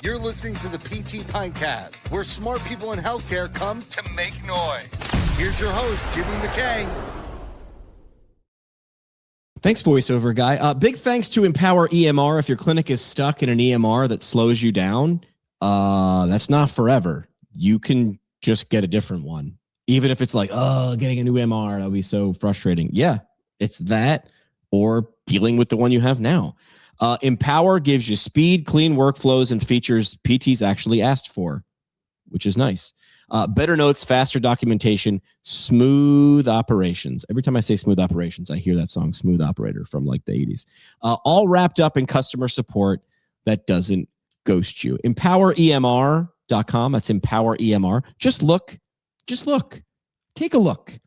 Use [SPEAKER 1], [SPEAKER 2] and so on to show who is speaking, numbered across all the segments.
[SPEAKER 1] You're listening to the PT Pintcast, where smart people in healthcare come to make noise. Here's your host, Jimmy McKay.
[SPEAKER 2] Thanks, voiceover guy. Big thanks to Empower EMR. If your clinic is stuck in an EMR that slows you down, that's not forever. You can just get a different one. Even if it's like, oh, getting a new MR, that'll be so frustrating. Yeah, it's that or dealing with the one you have now. Empower gives you speed, clean workflows, and features PTs actually asked for, which is nice. Better notes, faster documentation, smooth operations. Every time I say smooth operations, I hear that song, Smooth Operator, from like the 80s. All wrapped up in customer support that doesn't ghost you. EmpowerEMR.com. That's Empower EMR. Just look. Take a look.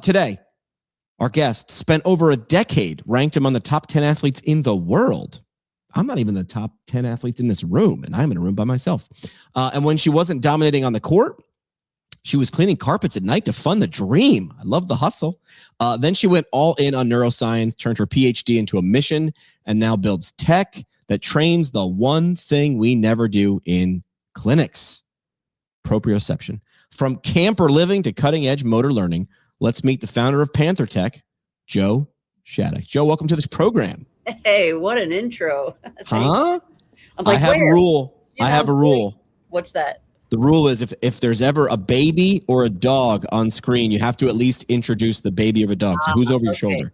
[SPEAKER 2] Today, our guest spent over a decade, ranked among the top 10 athletes in the world. I'm not even the top 10 athletes in this room, and I'm in a room by myself. And when she wasn't dominating on the court, she was cleaning carpets at night to fund the dream. I love the hustle. Then she went all in on neuroscience, turned her PhD into a mission, and now builds tech that trains the one thing we never do in clinics, proprioception. From camper living to cutting-edge motor learning, let's meet the founder of PantherTec, Joe Shattuck. Joe, welcome to this program.
[SPEAKER 3] Hey, what an intro.
[SPEAKER 2] Huh?
[SPEAKER 3] I'm like,
[SPEAKER 2] I have a rule. I have a rule.
[SPEAKER 3] What's that?
[SPEAKER 2] The rule is if there's ever a baby or a dog on screen, you have to at least introduce the baby or a dog. So who's over your shoulder?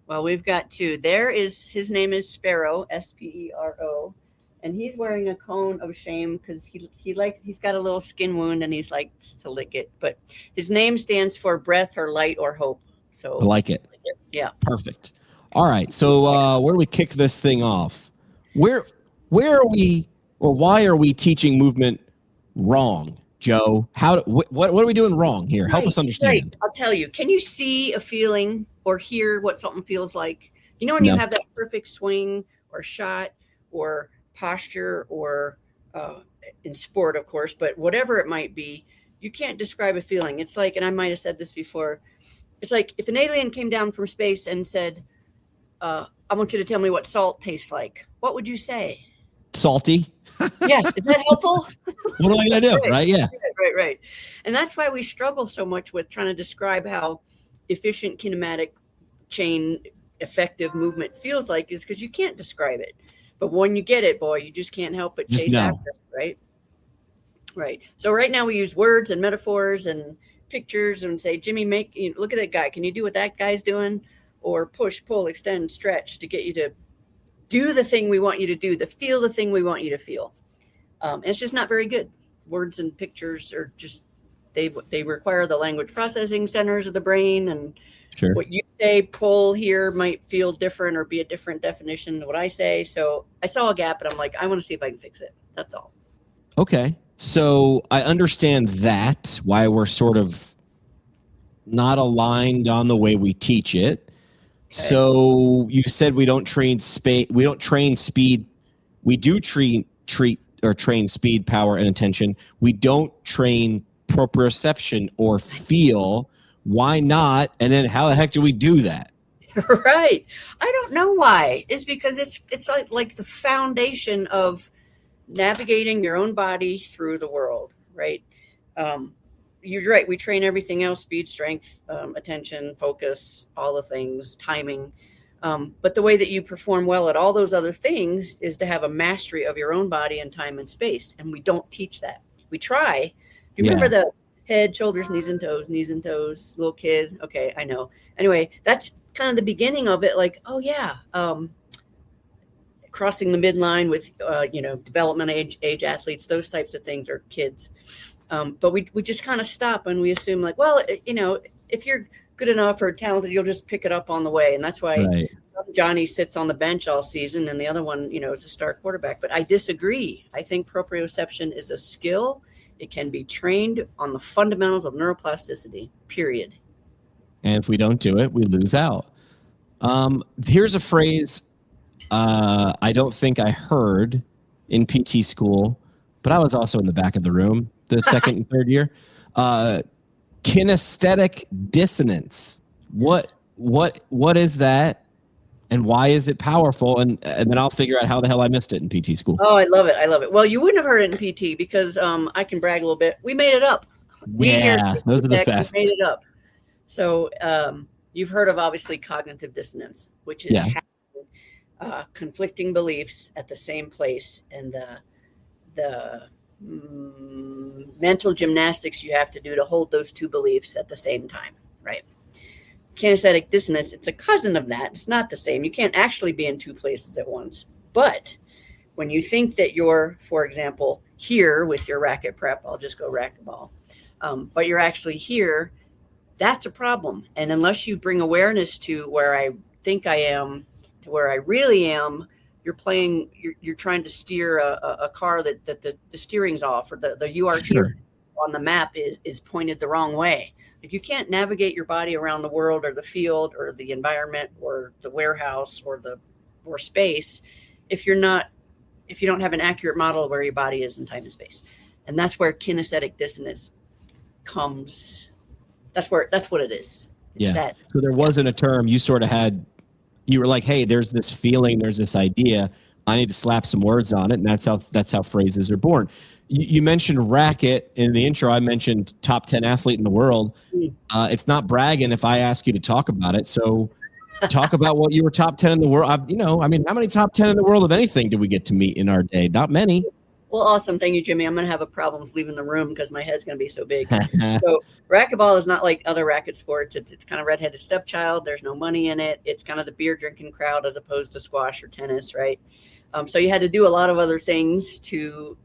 [SPEAKER 2] Well,
[SPEAKER 3] we've got two. His name is Sparrow, Spero, and he's wearing a cone of shame because he's got a little skin wound and he's likes to lick it. But his name stands for breath or light or hope. So
[SPEAKER 2] I like it.
[SPEAKER 3] Yeah.
[SPEAKER 2] Perfect. All right. So where do we kick this thing off? Where are we, or why are we teaching movement wrong, Joe? What are we doing wrong here? Help us understand.
[SPEAKER 3] Right. I'll tell you. Can you see a feeling or hear what something feels like? You know when you have that perfect swing or shot or posture or in sport, of course, but whatever it might be, you can't describe a feeling. It's like, and I might have said this before, it's like if an alien came down from space and said, I want you to tell me what salt tastes like. What would you say?
[SPEAKER 2] Salty.
[SPEAKER 3] Yeah. Is that helpful?
[SPEAKER 2] What am I going to do? Right. Yeah.
[SPEAKER 3] Right. And that's why we struggle so much with trying to describe how efficient kinematic chain effective movement feels like, is because you can't describe it. But when you get it, boy, you just can't help but chase after it, right? Right. So right now we use words and metaphors and pictures and say, Jimmy, look at that guy. Can you do what that guy's doing? Or push, pull, extend, stretch to get you to do the thing we want you to do, to feel the thing we want you to feel. And it's just not very good. Words and pictures are just, they require the language processing centers of the brain, and
[SPEAKER 2] sure.
[SPEAKER 3] What you say, pull here, might feel different or be a different definition than what I say. So I saw a gap and I'm like, I want to see if I can fix it. That's all.
[SPEAKER 2] Okay. So I understand that, why we're sort of not aligned on the way we teach it. Okay. So you said we don't train speed. We don't train speed. We do train speed, power, and attention. We don't train proprioception or feel. Why not? And then how the heck do we do that?
[SPEAKER 3] Right. I don't know why. It's because it's like the foundation of navigating your own body through the world, right? You're right. We train everything else: speed, strength, attention, focus, all the things, timing. But the way that you perform well at all those other things is to have a mastery of your own body and time and space. And we don't teach that. We try. Do you remember the head, shoulders, knees and toes, little kid? Okay, I know. Anyway, that's kind of the beginning of it. Like, oh yeah, crossing the midline with, development age athletes, those types of things are kids. But we just kind of stop and we assume like, well, if you're good enough or talented, you'll just pick it up on the way. And that's why Johnny sits on the bench all season and the other one, is a star quarterback. But I disagree. I think proprioception is a skill. It can be trained on the fundamentals of neuroplasticity, period.
[SPEAKER 2] And if we don't do it, we lose out. Here's a phrase I don't think I heard in PT school, but I was also in the back of the room the second and third year. Kinesthetic dissonance. What is that? and why is it powerful? And then I'll figure out how the hell I missed it in PT school.
[SPEAKER 3] Oh, I love it. I love it. Well, you wouldn't have heard it in PT because I can brag a little bit. We made it up.
[SPEAKER 2] Yeah, those are the best.
[SPEAKER 3] We made it up. So you've heard of obviously cognitive dissonance, which is having conflicting beliefs at the same place, and the mental gymnastics you have to do to hold those two beliefs at the same time, right? Kinesthetic dissonance, it's a cousin of that. It's not the same. You can't actually be in two places at once. But when you think that you're, for example, here with your racket prep, I'll just go racquetball, but you're actually here, that's a problem. And unless you bring awareness to where I think I am to where I really am, you're trying to steer a car that the steering's off, or the URT
[SPEAKER 2] Sure.
[SPEAKER 3] on the map is pointed the wrong way. Like, you can't navigate your body around the world or the field or the environment or the warehouse or space if you don't have an accurate model of where your body is in time and space. And that's where kinesthetic dissonance comes. That's what it is. It's that.
[SPEAKER 2] So there wasn't a term you sort of had. You were like, hey, there's this feeling, there's this idea. I need to slap some words on it, and that's how phrases are born. You mentioned racket in the intro. I mentioned top 10 athlete in the world. It's not bragging if I ask you to talk about it. So talk about what you were top 10 in the world. How many top 10 in the world of anything do we get to meet in our day? Not many.
[SPEAKER 3] Well, awesome. Thank you, Jimmy. I'm going to have problems leaving the room because my head's going to be so big. So racquetball is not like other racket sports. It's kind of redheaded stepchild. There's no money in it. It's kind of the beer drinking crowd as opposed to squash or tennis, right? So you had to do a lot of other things to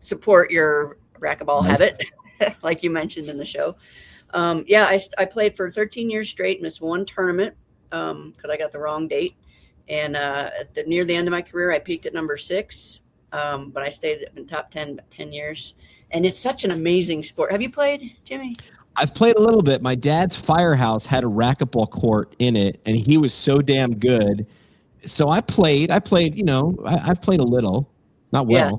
[SPEAKER 3] support your racquetball habit, like you mentioned in the show. I played for 13 years straight, missed one tournament because I got the wrong date. And near the end of my career, I peaked at number 6. But I stayed in top 10 years. And it's such an amazing sport. Have you played, Jimmy?
[SPEAKER 2] I've played a little bit. My dad's firehouse had a racquetball court in it, and he was so damn good. So I played, I've played a little, not well.
[SPEAKER 3] Yeah.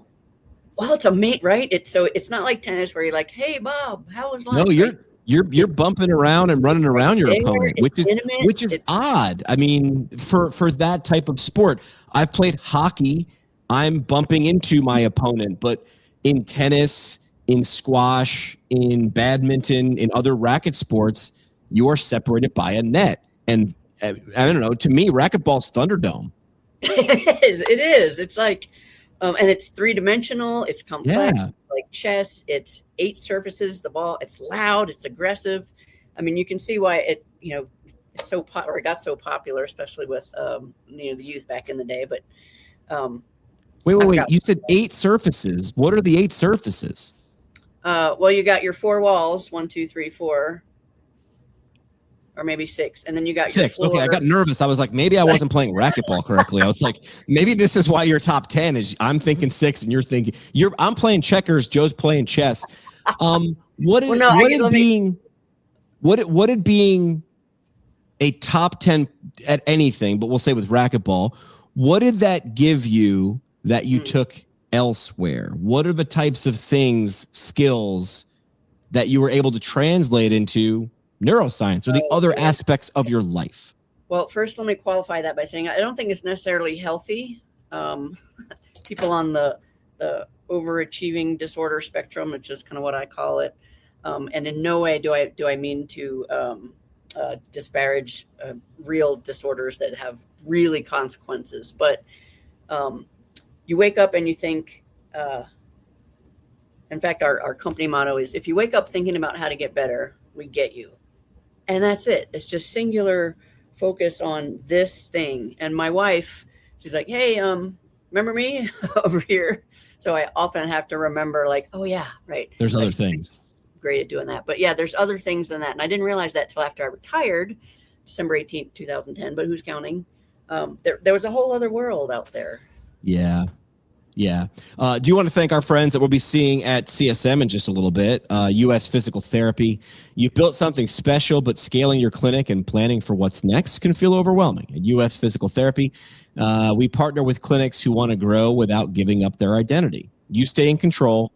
[SPEAKER 3] Well, it's a mate, right? It's not like tennis where you're like, hey, Bob, how was lunch?
[SPEAKER 2] No, you're bumping around and running around your opponent, which is odd. I mean, for that type of sport, I've played hockey. I'm bumping into my opponent, but in tennis, in squash, in badminton, in other racket sports, you are separated by a net. And I don't know, to me, racquetball's Thunderdome.
[SPEAKER 3] It is. It's like, and it's 3-dimensional. It's complex.
[SPEAKER 2] Yeah.
[SPEAKER 3] It's like chess. It's 8 surfaces. The ball. It's loud. It's aggressive. I mean, you can see why it got so popular, especially with the youth back in the day. But
[SPEAKER 2] wait. You said 8 surfaces. What are the 8 surfaces?
[SPEAKER 3] Well, you got your 4 walls, 1, 2, 3, 4. Or maybe 6, and then you got
[SPEAKER 2] 6.
[SPEAKER 3] Your floor.
[SPEAKER 2] Okay, I got nervous. I was like, maybe I wasn't playing racquetball correctly. I was like, maybe this is why you're top 10. Is I'm thinking 6, and you're thinking I'm playing checkers. Joe's playing chess. What did being a top 10 at anything, but we'll say with racquetball, what did that give you that you took elsewhere? What are the types of things, skills that you were able to translate into neuroscience or the other aspects of your life?
[SPEAKER 3] Well, first, let me qualify that by saying I don't think it's necessarily healthy. People on the overachieving disorder spectrum, which is kind of what I call it, and in no way do I mean to disparage real disorders that have really consequences. But you wake up and you think. In fact, our company motto is: if you wake up thinking about how to get better, we get you. And that's it. It's just singular focus on this thing. And my wife, she's like, hey, remember me over here? So I often have to remember, like, oh, yeah, right.
[SPEAKER 2] There's other things.
[SPEAKER 3] Great at doing that. But yeah, there's other things than that. And I didn't realize that till after I retired, December 18th, 2010. But who's counting? There was a whole other world out there.
[SPEAKER 2] Yeah. Yeah. Do you want to thank our friends that we'll be seeing at CSM in just a little bit? US Physical Therapy. You've built something special, but scaling your clinic and planning for what's next can feel overwhelming. At US Physical Therapy, we partner with clinics who want to grow without giving up their identity. You stay in control.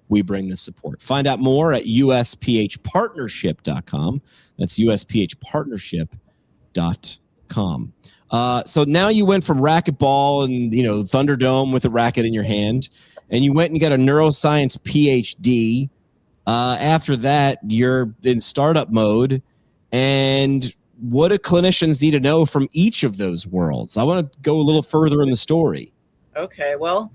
[SPEAKER 2] We bring the support. Find out more at usphpartnership.com. That's usphpartnership.com. So now you went from racquetball and, Thunderdome with a racket in your hand, and you went and got a neuroscience PhD. After that, you're in startup mode. And what do clinicians need to know from each of those worlds? I want to go a little further in the story.
[SPEAKER 3] Okay, well,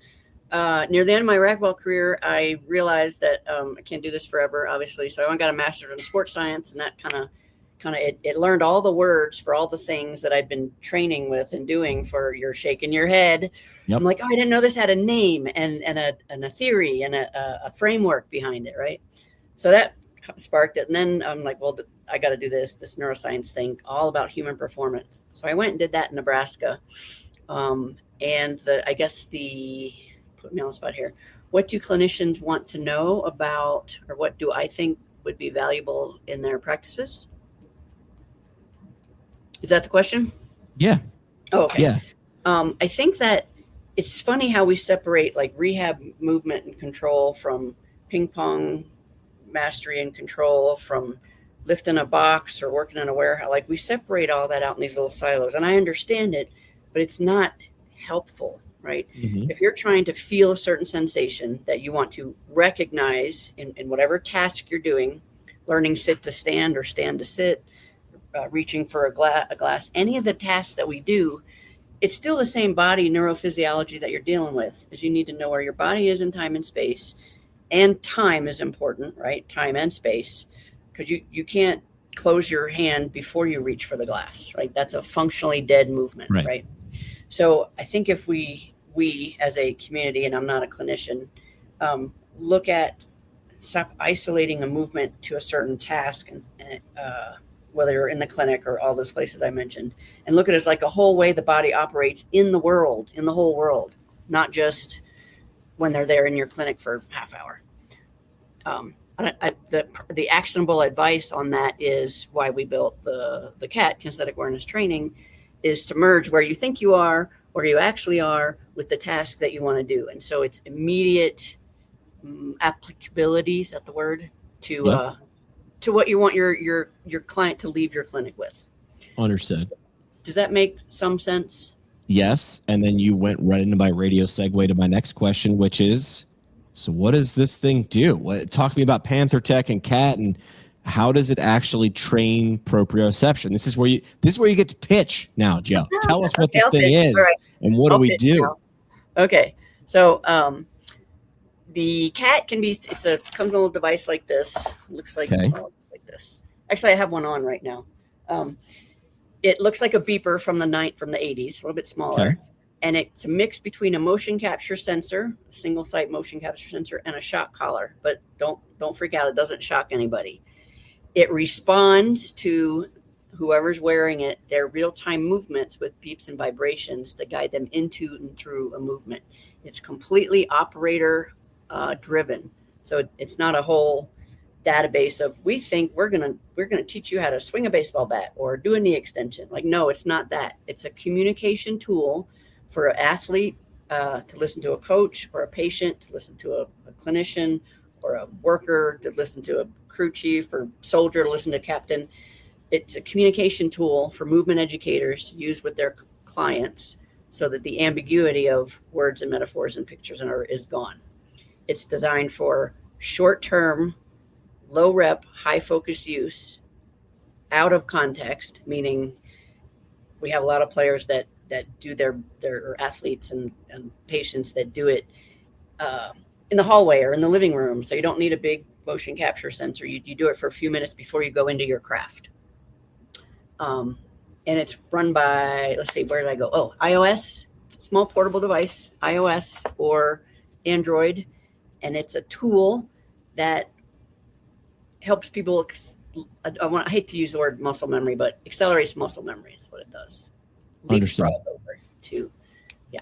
[SPEAKER 3] near the end of my racquetball career, I realized that I can't do this forever, obviously. So I went and got a master's in sports science, and that kind of it learned all the words for all the things that I'd been training with and doing for you're shaking your head. Yep. I'm like, oh, I didn't know this had a name and a theory and a framework behind it, right? So that sparked it. And then I'm like, well, I got to do this neuroscience thing, all about human performance. So I went and did that in Nebraska. And put me on the spot here. What do clinicians want to know about, or what do I think would be valuable in their practices? Is that the question?
[SPEAKER 2] Yeah.
[SPEAKER 3] Oh, okay.
[SPEAKER 2] Yeah.
[SPEAKER 3] I think that it's funny how we separate like rehab movement and control from ping pong mastery and control from lifting a box or working in a warehouse. Like we separate all that out in these little silos, and I understand it, but it's not helpful, right? Mm-hmm. If you're trying to feel a certain sensation that you want to recognize in whatever task you're doing, learning sit to stand or stand to sit, reaching for a glass, any of the tasks that we do, it's still the same body neurophysiology that you're dealing with, is you need to know where your body is in time and space. And time is important, right? Time and space, because you can't close your hand before you reach for the glass, right? That's a functionally dead movement, right? So I think if we as a community, and I'm not a clinician, look at stop isolating a movement to a certain task, and whether you're in the clinic or all those places I mentioned, and look at it as like a whole way the body operates in the world, in the whole world, not just when they're there in your clinic for half hour. The actionable advice on that is why we built the CAT, kinesthetic awareness training, is to merge where you think you are, where you actually are, with the task that you want to do. And so it's immediate applicability, is that the word, to what you want your client to leave your clinic with. Understood. Does that make some sense?
[SPEAKER 2] Yes. And then you went right into my radio segue to my next question, which is, so what does this thing do? Talk to me about PantherTec and CAT, and how does it actually train proprioception? This is where you get to pitch now, Joe. Tell us what this thing is, and what do we do?
[SPEAKER 3] Now. Okay. So the CAT comes in a little device like this. Looks like like this. Actually, I have one on right now. It looks like a beeper from the 80s, a little bit smaller. Okay. And it's a mix between a motion capture sensor, a single site motion capture sensor, and a shock collar. But don't freak out. It doesn't shock anybody. It responds to whoever's wearing it, their real-time movements with beeps and vibrations to guide them into and through a movement. It's completely operator driven. So it's not a whole database of, we think we're gonna teach you how to swing a baseball bat or do a knee extension. Like, no, it's not that. It's a communication tool for an athlete to listen to a coach, or a patient to listen to a clinician, or a worker to listen to a crew chief, or soldier to listen to captain. It's a communication tool for movement educators to use with their clients, so that the ambiguity of words and metaphors and pictures is gone. It's designed for short-term, low rep, high focus use out of context, meaning we have a lot of players that do their athletes and patients that do it in the hallway or in the living room. So you don't need a big motion capture sensor. You do it for a few minutes before you go into your craft. And it's run by, let's see, where did I go? Oh, iOS. It's a small portable device, iOS or Android. And it's a tool that helps people, I hate to use the word muscle memory, but accelerates muscle memory is what it does.
[SPEAKER 2] Understood.
[SPEAKER 3] Over to, yeah.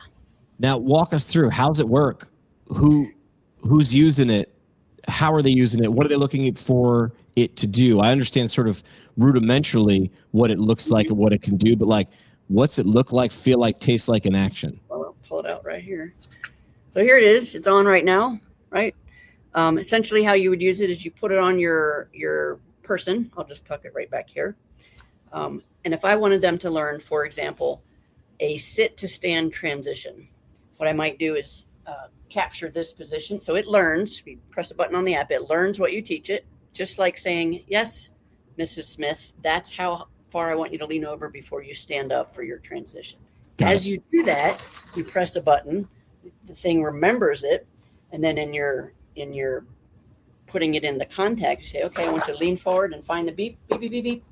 [SPEAKER 2] Now walk us through, how's it work? Who's using it? How are they using it? What are they looking for it to do? I understand sort of rudimentarily what it looks like and what it can do, but like, what's it look like, feel like, taste like in action?
[SPEAKER 3] Well, I'll pull it out right here. So here it is. It's on right now, right? Essentially how you would use it is you put it on your person. I'll just tuck it right back here. And if I wanted them to learn, for example, a sit to stand transition. What I might do is capture this position. So it learns, you press a button on the app, it learns what you teach it, just like saying, yes, Mrs. Smith, that's how far I want you to lean over before you stand up for your transition. As you do that, you press a button, the thing remembers it, and then in your putting it in the context, you say, okay, I want you to lean forward and find the beep, beep, beep, beep, beep.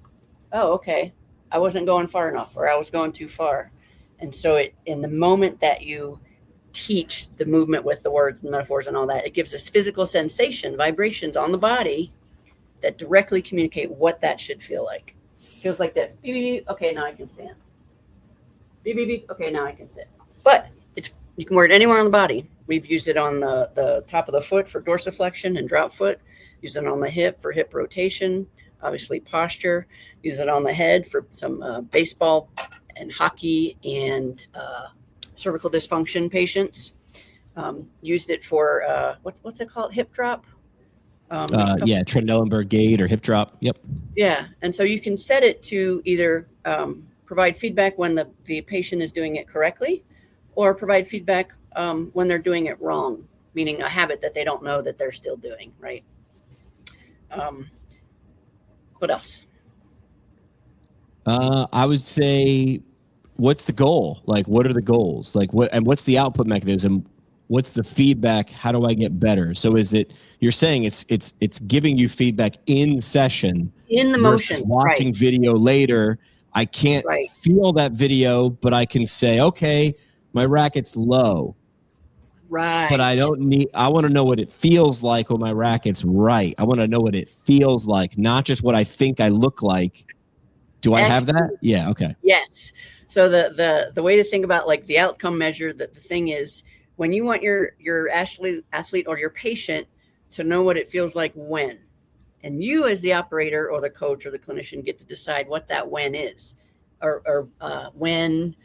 [SPEAKER 3] Oh, okay. I wasn't going far enough, or I was going too far. And so in the moment that you teach the movement with the words and metaphors and all that, it gives us physical sensation, vibrations on the body that directly communicate what that should feel like. It feels like this. Beep, beep, beep. Okay, now I can stand. Beep, beep, beep. Okay, now I can sit. But you can wear it anywhere on the body. We've used it on the top of the foot for dorsiflexion and drop foot. Use it on the hip for hip rotation, obviously posture. Use it on the head for some baseball and hockey and cervical dysfunction patients. Used it for what's it called? Hip drop.
[SPEAKER 2] Trendelenburg gait or hip drop. Yep.
[SPEAKER 3] Yeah, and so you can set it to either provide feedback when the patient is doing it correctly, or provide feedback when they're doing it wrong, meaning a habit that they don't know that they're still doing. Right. What else?
[SPEAKER 2] I would say, what's the goal? Like, what are the goals? Like, what's the output mechanism? What's the feedback? How do I get better? So you're saying it's giving you feedback in session,
[SPEAKER 3] in the motion,
[SPEAKER 2] watching
[SPEAKER 3] right.
[SPEAKER 2] video later. I can't feel that video, but I can say, okay, my racket's low.
[SPEAKER 3] Right.
[SPEAKER 2] But I want to know what it feels like when my racket's right. I want to know what it feels like, not just what I think I look like. Do I have that? Yeah. Okay.
[SPEAKER 3] Yes. So the way to think about like the outcome measure, that the thing is, when you want your athlete or your patient to know what it feels like when, and you as the operator or the coach or the clinician get to decide what that when is, or when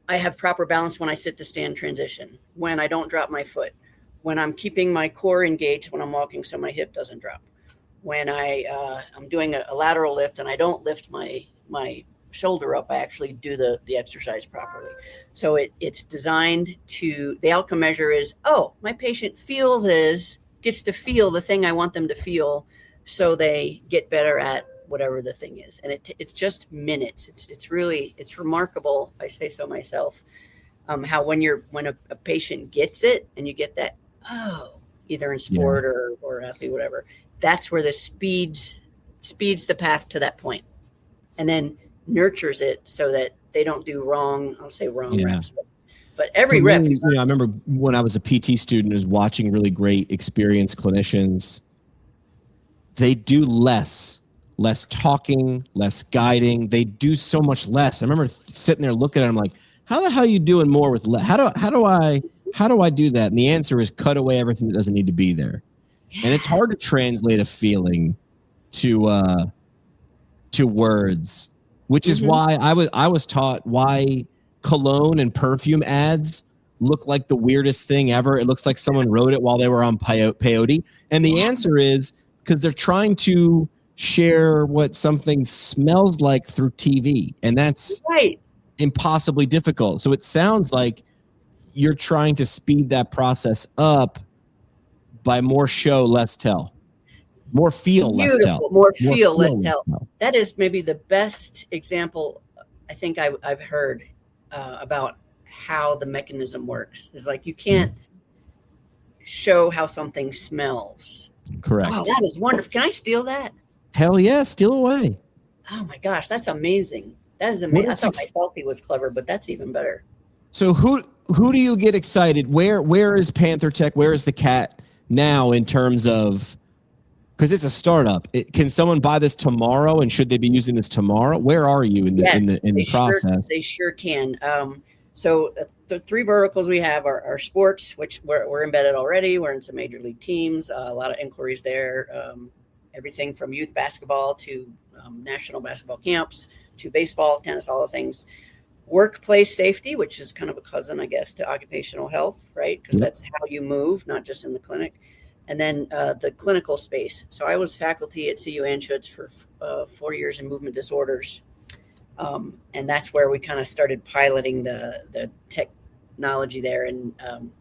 [SPEAKER 3] I have proper balance when I sit to stand transition, when I don't drop my foot, when I'm keeping my core engaged when I'm walking so my hip doesn't drop, when I'm doing a lateral lift and I don't lift my shoulder up, I actually do the exercise properly. So it's designed to, the outcome measure is, oh, my patient gets to feel the thing I want them to feel, so they get better at whatever the thing is. And it's just minutes. It's remarkable, if I say so myself, how when a patient gets it and you get that, either in sport or athlete, whatever, that's where the speeds the path to that point, and then nurtures it so that they don't do wrong reps, but every rep.
[SPEAKER 2] I remember when I was a PT student, was watching really great experienced clinicians. They do less talking, less guiding. They do so much less. I remember sitting there looking at them like, how the hell are you doing more with less? How do I do that? And the answer is cut away everything that doesn't need to be there. Yeah. And it's hard to translate a feeling to words, which is why I was taught why cologne and perfume ads look like the weirdest thing ever. It looks like someone wrote it while they were on peyote. And the answer is because they're trying to share what something smells like through TV. And that's impossibly difficult. So it sounds like you're trying to speed that process up by more show, less tell. More feel, less tell.
[SPEAKER 3] More feel, less tell. That is maybe the best example I think I've heard about how the mechanism works. Is like you can't show how something smells.
[SPEAKER 2] Correct.
[SPEAKER 3] Oh, that is wonderful. Can I steal that?
[SPEAKER 2] Hell yeah, steal away.
[SPEAKER 3] Oh my gosh, that's amazing. That is amazing. I thought my selfie was clever, but that's even better.
[SPEAKER 2] So who do you get excited? Where is PantherTec? Where is the cat now in terms of, because it's a startup. Can someone buy this tomorrow, and should they be using this tomorrow? Where are you in the process?
[SPEAKER 3] They sure can. So the three verticals we have are sports, which we're embedded already. We're in some major league teams, a lot of inquiries there. Everything from youth basketball to national basketball camps to baseball, tennis, all the things. Workplace safety, which is kind of a cousin, I guess, to occupational health, right? Because that's how you move, not just in the clinic. And then the clinical space. So I was faculty at CU Anschutz for 4 years in movement disorders. And that's where we kind of started piloting the technology there in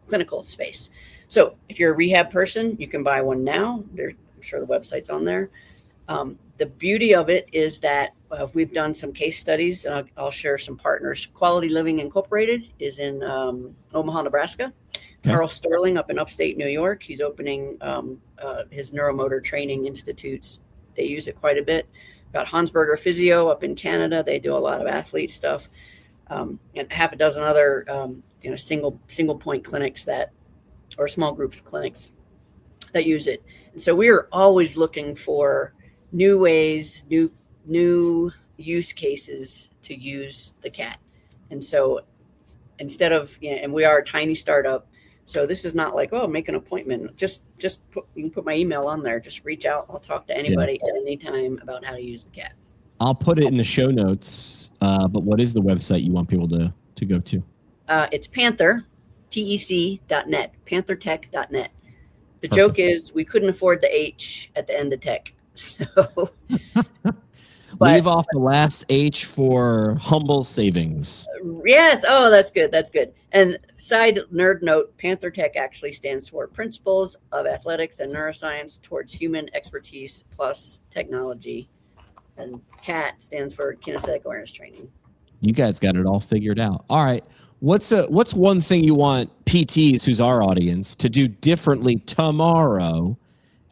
[SPEAKER 3] clinical space. So if you're a rehab person, you can buy one now. I'm sure the website's on there. The beauty of it is that we've done some case studies, and I'll share some partners. Quality Living Incorporated is in Omaha, Nebraska. Okay. Carl Sterling up in upstate New York. He's opening his neuromotor training institutes. They use it quite a bit. Got Hansberger Physio up in Canada. They do a lot of athlete stuff, and half a dozen other single point clinics or small groups clinics that use it. And so we are always looking for new ways, new use cases to use the cat. And so instead of, and we are a tiny startup, so this is not like, make an appointment. Just you can put my email on there. Just reach out. I'll talk to anybody at any time about how to use the cat.
[SPEAKER 2] I'll put it in the show notes. But what is the website you want people to go to?
[SPEAKER 3] It's PantherTec.net, PantherTec.net. The joke is we couldn't afford the H at the end of tech. So
[SPEAKER 2] leave off the last H for humble savings.
[SPEAKER 3] Yes. Oh, that's good. That's good. And side nerd note, PantherTec actually stands for Principles of Athletics and Neuroscience Towards Human Expertise Plus Technology. And CAT stands for Kinesthetic Awareness Training.
[SPEAKER 2] You guys got it all figured out. All right. What's one thing you want PTs, who's our audience, to do differently tomorrow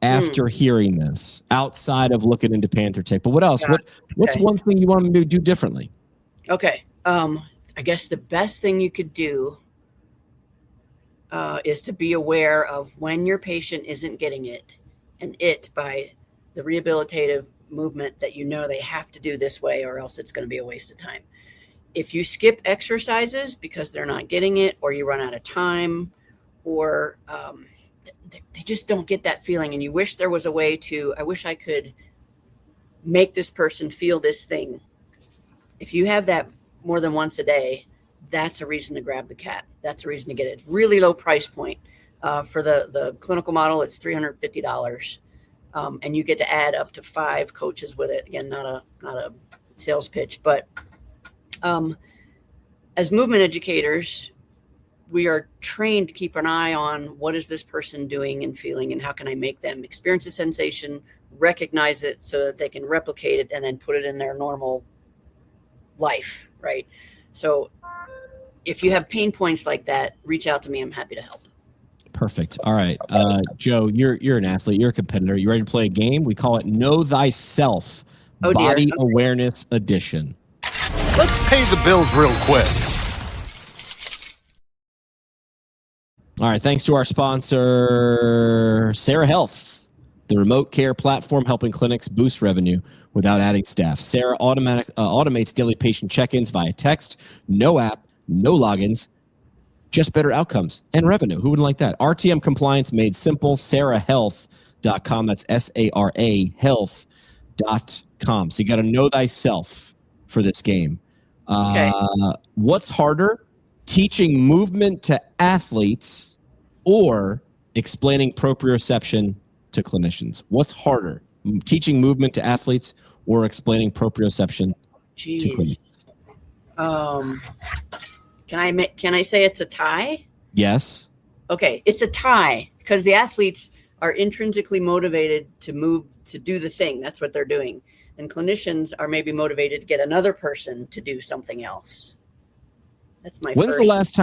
[SPEAKER 2] after hearing this, outside of looking into PantherTec? But what else? What's one thing you want them to do differently?
[SPEAKER 3] Okay. I guess the best thing you could do is to be aware of when your patient isn't getting it, and it by the rehabilitative movement that they have to do this way or else it's going to be a waste of time. If you skip exercises because they're not getting it, or you run out of time, or they just don't get that feeling, and you wish there was a way I wish I could make this person feel this thing. If you have that more than once a day, that's a reason to grab the cat. That's a reason to get it. Really low price point. For the clinical model, it's $350. And you get to add up to 5 coaches with it. Again, not a sales pitch, but as movement educators, we are trained to keep an eye on what is this person doing and feeling, and how can I make them experience a sensation, recognize it so that they can replicate it, and then put it in their normal life, right? So if you have pain points like that, reach out to me. I'm happy to help. Perfect.
[SPEAKER 2] All right. Joe, you're an athlete. You're a competitor. You ready to play a game? We call it Know Thyself, Body Awareness Edition.
[SPEAKER 1] Let's pay the bills real quick.
[SPEAKER 2] All right. Thanks to our sponsor, Sarah Health, the remote care platform helping clinics boost revenue without adding staff. Sarah automates daily patient check-ins via text, no app, no logins, just better outcomes and revenue. Who wouldn't like that? RTM compliance made simple. SarahHealth.com. That's SARA health.com. So you got to know thyself for this game.
[SPEAKER 3] Okay.
[SPEAKER 2] What's harder, teaching movement to athletes or explaining proprioception to clinicians? What's harder, teaching movement to athletes or explaining proprioception to clinicians?
[SPEAKER 3] Can I say it's a tie?
[SPEAKER 2] Yes.
[SPEAKER 3] Okay, it's a tie because the athletes are intrinsically motivated to move, to do the thing. That's what they're doing. And clinicians are maybe motivated to get another person to do something else. That's my
[SPEAKER 2] When's the last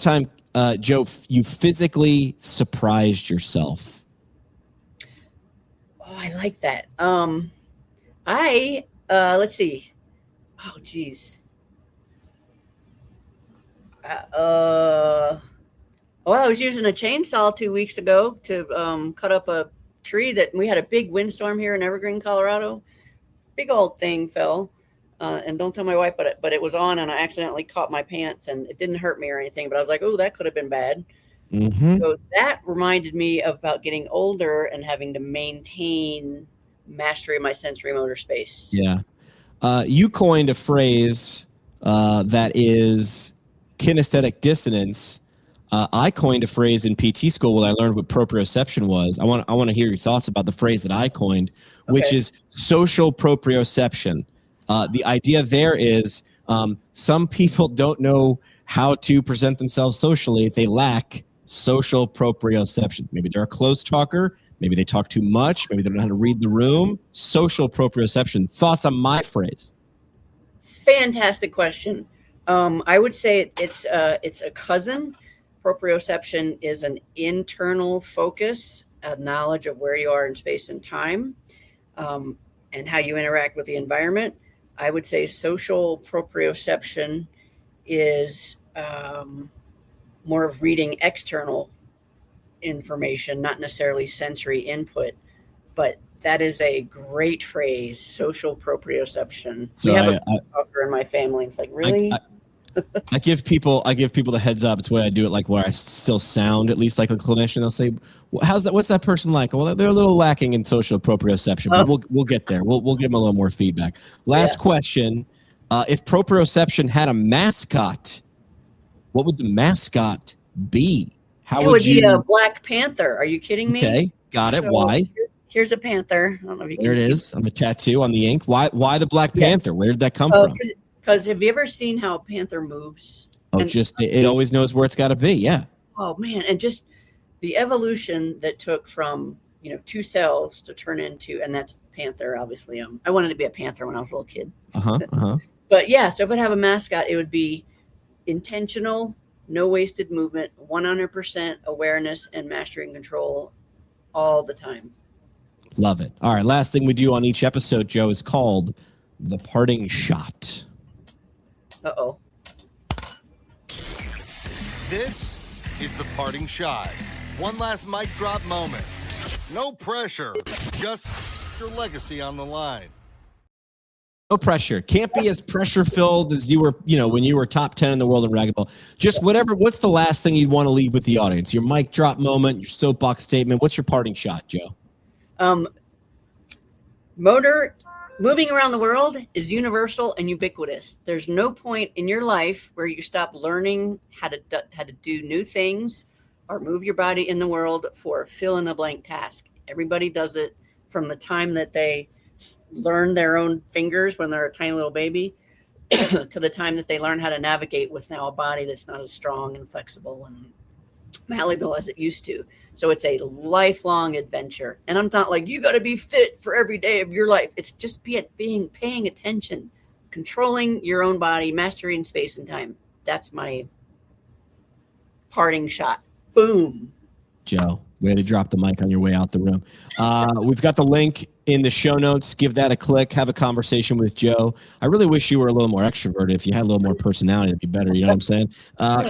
[SPEAKER 2] time, Joe, you physically surprised yourself?
[SPEAKER 3] Oh, I like that. Let's see. Oh, geez. Well, I was using a chainsaw 2 weeks ago to cut up a tree that we had a big windstorm here in Evergreen, Colorado. Big old thing fell. And don't tell my wife, but it was on, and I accidentally caught my pants, and it didn't hurt me or anything. But I was like, oh, that could have been bad. Mm-hmm. So that reminded me about getting older and having to maintain mastery of my sensory motor space.
[SPEAKER 2] Yeah. You coined a phrase that is kinesthetic dissonance. I coined a phrase in PT school when I learned what proprioception was. I want to hear your thoughts about the phrase that I coined, which is social proprioception. The idea there is some people don't know how to present themselves socially. They lack social proprioception. Maybe they're a close talker. Maybe they talk too much. Maybe they don't know how to read the room. Social proprioception. Thoughts on my phrase?
[SPEAKER 3] Fantastic question. I would say it's a cousin. Proprioception is an internal focus, a knowledge of where you are in space and time, and how you interact with the environment. I would say social proprioception is more of reading external information, not necessarily sensory input, but that is a great phrase, social proprioception.
[SPEAKER 2] So
[SPEAKER 3] we have a talker in my family. It's like, really?
[SPEAKER 2] I give people the heads up. It's the way I do it, like where I still sound at least like a clinician. They'll say, "How's that? What's that person like?" Well, they're a little lacking in social proprioception, but we'll get there. We'll give them a little more feedback. Last question: if proprioception had a mascot, what would the mascot be?
[SPEAKER 3] It would be a Black Panther. Are you kidding me?
[SPEAKER 2] Okay, got it. So, why?
[SPEAKER 3] Here's a panther. I don't know if you can
[SPEAKER 2] see. There it is on the tattoo on the ink. Why the Black Panther? Where did that come from?
[SPEAKER 3] Because have you ever seen how a panther moves?
[SPEAKER 2] Oh, it always knows where it's got to be. Yeah.
[SPEAKER 3] Oh man, and just the evolution that took from 2 cells to turn into, and that's panther. Obviously, I wanted to be a panther when I was a little kid. But yeah, so if it have a mascot, it would be intentional, no wasted movement, 100% awareness and mastery and control all the time.
[SPEAKER 2] Love it. All right, last thing we do on each episode, Joe, is called the parting shot.
[SPEAKER 3] Uh-oh.
[SPEAKER 1] This is the parting shot. One last mic drop moment. No pressure, just your legacy on the line.
[SPEAKER 2] No pressure. Can't be as pressure-filled as you were, when you were top 10 in the world in racquetball. Just whatever. What's the last thing you'd want to leave with the audience? Your mic drop moment, your soapbox statement. What's your parting shot, Joe?
[SPEAKER 3] Moving around the world is universal and ubiquitous. There's no point in your life where you stop learning how to do new things or move your body in the world for fill-in-the-blank task. Everybody does it from the time that they learn their own fingers when they're a tiny little baby to the time that they learn how to navigate with now a body that's not as strong and flexible and malleable as it used to. So it's a lifelong adventure. And I'm not like, you got to be fit for every day of your life. It's just paying attention, controlling your own body, mastering space and time. That's my parting shot. Boom.
[SPEAKER 2] Joe, way to drop the mic on your way out the room. We've got the link in the show notes. Give that a click. Have a conversation with Joe. I really wish you were a little more extroverted. If you had a little more personality, it'd be better. You know what I'm saying?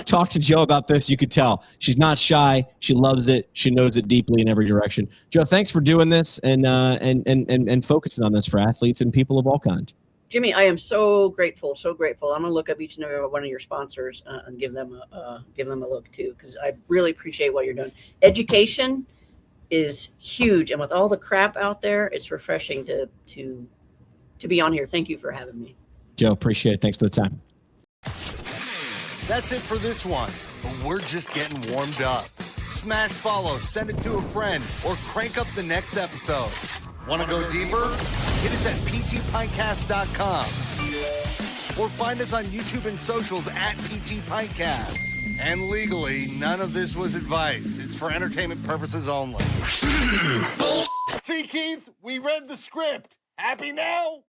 [SPEAKER 2] Talk to Joe about this. You could tell she's not shy. She loves it. She knows it deeply in every direction. Joe, thanks for doing this and focusing on this for athletes and people of all kinds.
[SPEAKER 3] Jimmy, I am so grateful, so grateful. I'm gonna look up each and every one of your sponsors and give them a look too, because I really appreciate what you're doing. Education is huge, and with all the crap out there, it's refreshing to be on here. Thank you for having me,
[SPEAKER 2] Joe. Appreciate it. Thanks for the time.
[SPEAKER 1] That's it for this one, but we're just getting warmed up. Smash follow, send it to a friend, or crank up the next episode. Want to go deeper? Hit us at ptpintcast.com or find us on YouTube and socials at ptpintcast. And legally, none of this was advice. It's for entertainment purposes only. See, Keith, we read the script. Happy now?